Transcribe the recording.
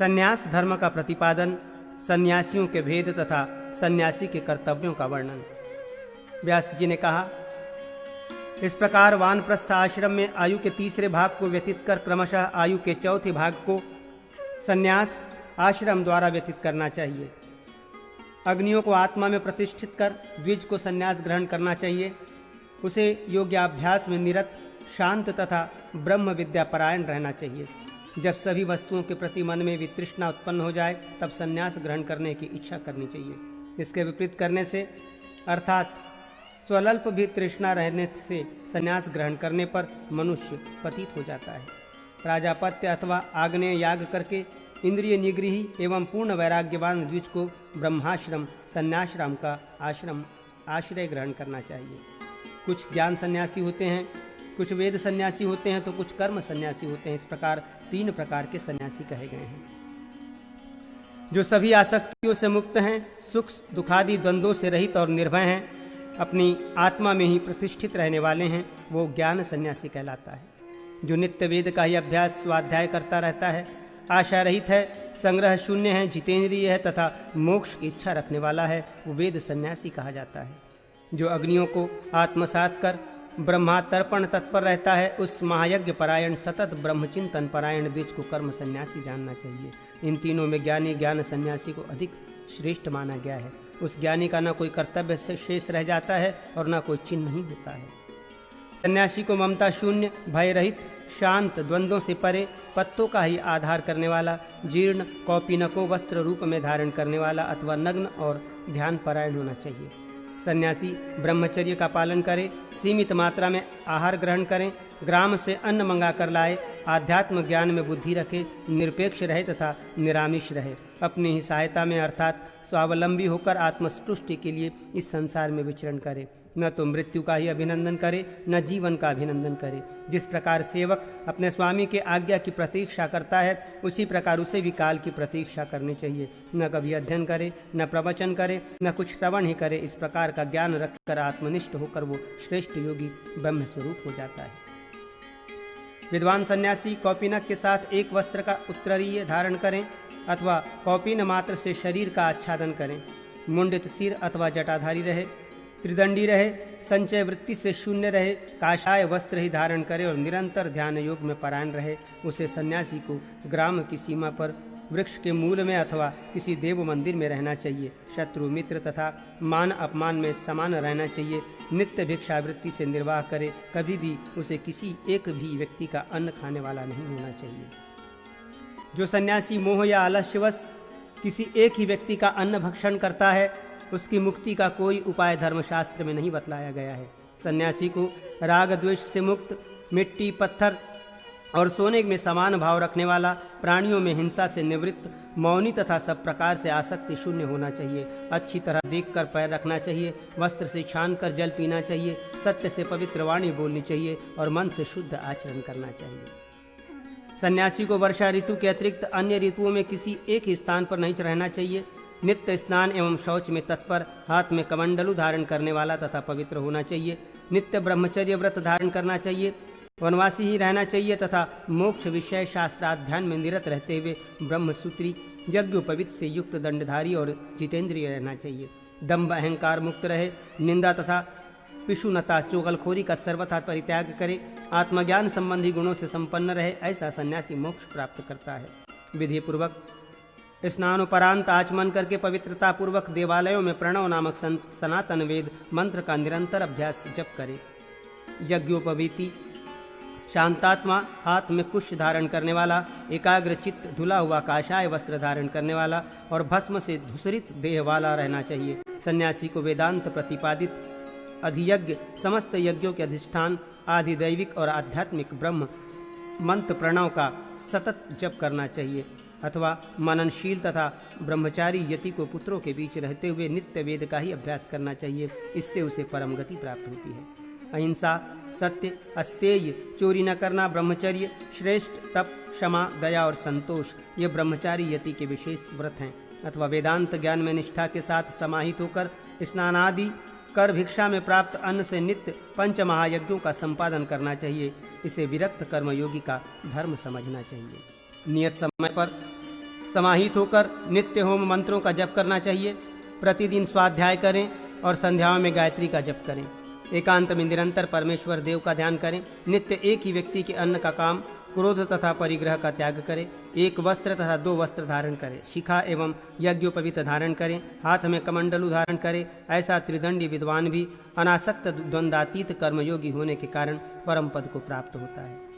संन्यास धर्म का प्रतिपादन, सन्यासियों के भेद तथा सन्यासी के कर्तव्यों का वर्णन। व्यास जी ने कहा, इस प्रकार वानप्रस्थ आश्रम में आयु के तीसरे भाग को व्यतीत कर क्रमशः आयु के चौथे भाग को संन्यास आश्रम द्वारा व्यतीत करना चाहिए। अग्नियों को आत्मा में प्रतिष्ठित कर द्विज को संन्यास ग्रहण करना चाहिए। उसे योग्याभ्यास में निरत, शांत तथा ब्रह्म विद्या परायण रहना चाहिए। जब सभी वस्तुओं के प्रति मन में वितृष्णा उत्पन्न हो जाए तब संन्यास ग्रहण करने की इच्छा करनी चाहिए। इसके विपरीत करने से अर्थात स्वल्प भी तृष्णा रहने से संन्यास ग्रहण करने पर मनुष्य पतित हो जाता है। प्राजापत्य अथवा आग्नेय याग करके इंद्रिय निग्रही एवं पूर्ण वैराग्यवान द्विज को ब्रह्माश्रम संन्याश्रम का आश्रय ग्रहण करना चाहिए। कुछ ज्ञान सन्यासी होते हैं, कुछ वेद सन्यासी होते हैं तो कुछ कर्म सन्यासी होते हैं। इस प्रकार 3 प्रकार के सन्यासी कहे गए हैं। जो सभी आसक्तियों से मुक्त हैं, सुख दुखादि द्वंद्वों से रहित और निर्भय हैं, अपनी आत्मा में ही प्रतिष्ठित रहने वाले हैं, वो ज्ञान सन्यासी कहलाता है। जो नित्य वेद का ही अभ्यास स्वाध्याय करता रहता है, आशा रहित है, संग्रह शून्य है, जितेंद्रिय है तथा मोक्ष की इच्छा रखने वाला है, वो वेद सन्यासी कहा जाता है। जो अग्नियों को आत्मसात कर ब्रह्मातर्पण तत्पर रहता है, उस महायज्ञ परायण सतत ब्रह्मचिंतन परायण द्विज को कर्म सन्यासी जानना चाहिए। इन तीनों में ज्ञानी ज्ञान सन्यासी को अधिक श्रेष्ठ माना गया है। उस ज्ञानी का न कोई कर्तव्य से शेष रह जाता है और न कोई चिन्ह ही होता है। सन्यासी को ममता शून्य, भय रहित, शांत, द्वंद्वों से परे, पत्तों का ही आधार करने वाला, जीर्ण कौपीनको वस्त्र रूप में धारण करने वाला अथवा नग्न और ध्यान परायण होना चाहिए। सन्यासी ब्रह्मचर्य का पालन करे, सीमित मात्रा में आहार ग्रहण करें, ग्राम से अन्न मंगा कर लाए, आध्यात्म ज्ञान में बुद्धि रखे, निरपेक्ष रहे तथा निरामिष रहे। अपनी ही सहायता में अर्थात स्वावलंबी होकर आत्मसंतुष्टि के लिए इस संसार में विचरण करे। न तो मृत्यु का ही अभिनंदन करे, न जीवन का अभिनंदन करे। जिस प्रकार सेवक अपने स्वामी के आज्ञा की प्रतीक्षा करता है, उसी प्रकार उसे भी काल की प्रतीक्षा करनी चाहिए। न कभी अध्ययन करे, न प्रवचन करे, न कुछ श्रवण ही करे। इस प्रकार का ज्ञान रखकर आत्मनिष्ठ होकर वो श्रेष्ठ योगी ब्रह्म स्वरूप हो जाता है। विद्वान सन्यासी कौपीनक के साथ एक वस्त्र का उत्तरीय धारण करें अथवा कौपीन मात्र से शरीर का आच्छादन करें। मुंडित सिर अथवा जटाधारी रहे, त्रिदंडी रहे, संचय वृत्ति से शून्य रहे, काषाय वस्त्र ही धारण करे और निरंतर ध्यान योग में परायण रहे। उसे सन्यासी को ग्राम की सीमा पर वृक्ष के मूल में अथवा किसी देव मंदिर में रहना चाहिए। शत्रु मित्र तथा मान अपमान में समान रहना चाहिए। नित्य भिक्षावृत्ति से निर्वाह करे। कभी भी उसे किसी एक भी व्यक्ति का अन्न खाने वाला नहीं होना चाहिए। जो सन्यासी मोह या आलस्यवश किसी एक ही व्यक्ति का अन्न भक्षण करता है, उसकी मुक्ति का कोई उपाय धर्मशास्त्र में नहीं बतलाया गया है। सन्यासी को राग द्वेष से मुक्त, मिट्टी, पत्थर और सोने में समान भाव रखने वाला, प्राणियों में हिंसा से निवृत्त, मौनी तथा सब प्रकार से आसक्ति शून्य होना चाहिए। अच्छी तरह देखकर पैर रखना चाहिए, वस्त्र से छान कर जल पीना चाहिए, सत्य से पवित्र वाणी बोलनी चाहिए और मन से शुद्ध आचरण करना चाहिए। सन्यासी को वर्षा ऋतु के अतिरिक्त अन्य ऋतुओं में किसी एक ही स्थान पर नहीं रहना चाहिए। नित्य स्नान एवं शौच में तत्पर, हाथ में कमंडलू धारण करने वाला तथा पवित्र होना चाहिए। नित्य ब्रह्मचर्य व्रत धारण करना चाहिए, वनवासी ही रहना चाहिए तथा मोक्ष विषय शास्त्राध्यान में निरत रहते हुए ब्रह्मसूत्री, यज्ञोपवीत से युक्त दंडधारी और जितेंद्रिय रहना चाहिए। दंभ अहंकार मुक्त रहे, निंदा तथा पिशुनता चुगलखोरी का सर्वथा परित्याग करे, आत्मज्ञान संबंधी गुणों से संपन्न रहे। ऐसा सन्यासी मोक्ष प्राप्त करता है। विधि पूर्वक स्नानोपरांत आचमन करके पवित्रता पूर्वक देवालयों में प्रणव नामक सनातन वेद मंत्र का निरंतर अभ्यास जप करे। यज्ञोपवीति, शांतात्मा, हाथ में कुश धारण करने वाला, एकाग्र चित्त, धुला हुआ काषाय वस्त्र धारण करने वाला और भस्म से धूसरित देह वाला रहना चाहिए। सन्यासी को वेदांत प्रतिपादित अधियज्ञ, समस्त यज्ञों के अधिष्ठान, आधिदैविक और आध्यात्मिक ब्रह्म मंत्र प्रणव का सतत जप करना चाहिए अथवा मननशील तथा ब्रह्मचारी यति को पुत्रों के बीच रहते हुए नित्य वेद का ही अभ्यास करना चाहिए। इससे उसे परम गति प्राप्त होती है। अहिंसा, सत्य, अस्तेय, चोरी न करना, ब्रह्मचर्य, श्रेष्ठ, तप, क्षमा, दया और संतोष ये ब्रह्मचारी यति के विशेष व्रत हैं। अथवा वेदांत ज्ञान में निष्ठा के साथ समाहित होकर स्नान आदि कर भिक्षा में प्राप्त अन्न से नित्य 5 महायज्ञों का संपादन करना चाहिए। इसे विरक्त कर्मयोगी का धर्म समझना चाहिए। नियत समय पर समाहित होकर नित्य होम मंत्रों का जप करना चाहिए। प्रतिदिन स्वाध्याय करें और संध्याओं में गायत्री का जप करें। एकांत में निरंतर परमेश्वर देव का ध्यान करें। नित्य एक ही व्यक्ति के अन्न का काम, क्रोध तथा परिग्रह का त्याग करें। एक वस्त्र तथा 2 वस्त्र धारण करें। शिखा एवं यज्ञोपवीत धारण करें। हाथ में कमंडलू धारण करें। ऐसा त्रिदंडी विद्वान भी अनासक्त द्वंद्वातीत कर्मयोगी होने के कारण परम पद को प्राप्त होता है।